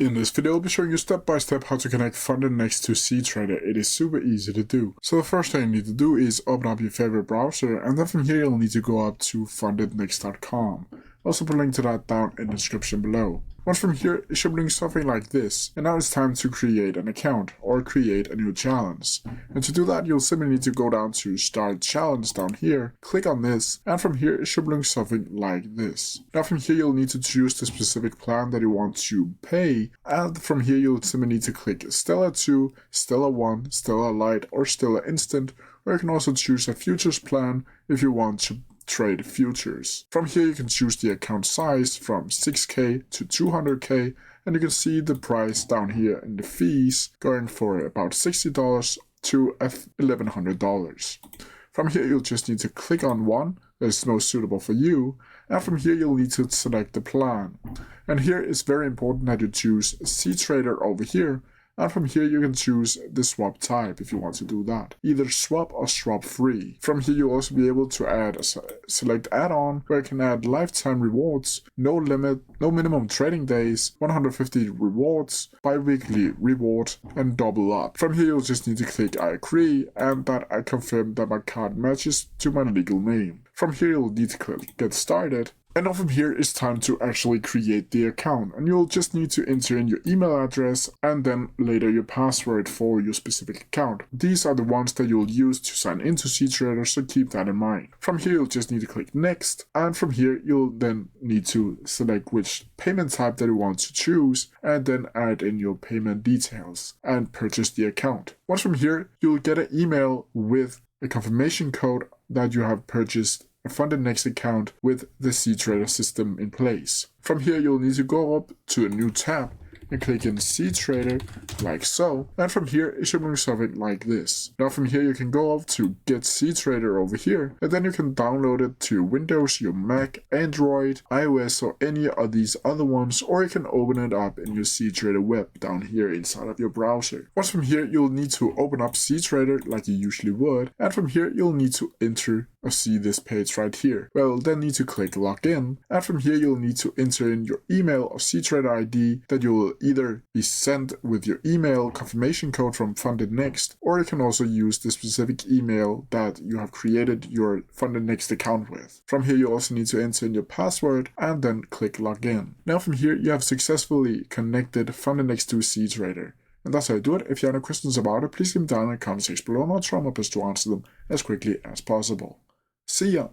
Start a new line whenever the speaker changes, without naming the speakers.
In this video, I'll be showing you step by step how to connect Fundednext to cTrader. It is super easy to do. So the first thing you need to do is open up your favorite browser, and then from here you'll need to go up to fundednext.com. Also put a link to that down in the description below. Once from here, it should bring something like this. And now it's time to create an account or create a new challenge. And to do that, you'll simply need to go down to Start Challenge down here, click on this, and from here it should bring something like this. Now from here you'll need to choose the specific plan that you want to pay, and from here you'll simply need to click Stellar 2, Stellar 1, Stellar Light, or Stellar Instant, or you can also choose a futures plan if you want to trade futures. From here you can choose the account size from 6k to 200k, and you can see the price down here in the fees going for about $60 to $1,100. From here you'll just need to click on one that is most suitable for you, and from here you'll need to select the plan. And here it's very important that you choose cTrader over here. And from here you can choose the swap type if you want to do that. Either swap or swap free. From here you'll also be able to add a select add-on where you can add lifetime rewards, no limit, no minimum trading days, 150 rewards, bi-weekly reward, and double up. From here you'll just need to click I agree and that I confirm that my card matches to my legal name. From here you'll need to click get started. And now from here it's time to actually create the account, and you'll just need to enter in your email address and then later your password for your specific account. These are the ones that you'll use to sign into cTrader, so keep that in mind. From here you'll just need to click next, and from here you'll then need to select which payment type that you want to choose and then add in your payment details and purchase the account. Once from here you'll get an email with a confirmation code that you have purchased a Fundednext account with the cTrader system in place. From here you'll need to go up to a new tab and click in cTrader like so, and from here it should bring something like this. Now from here you can go up to get cTrader over here, and then you can download it to Windows, your Mac, Android, iOS, or any of these other ones, or you can open it up in your cTrader web down here inside of your browser. Once from here you'll need to open up cTrader like you usually would, and from here you'll need to enter or see this page right here. Well, then need to click login, and from here you'll need to enter in your email or cTrader ID that you will either be sent with your email confirmation code from Fundednext, or you can also use the specific email that you have created your Fundednext account with. From here you also need to enter in your password and then click login. Now from here you have successfully connected Fundednext to cTrader. And that's how you do it. If you have any questions about it, please leave them down in the comment section below and I'll try my best to answer them as quickly as possible. See ya!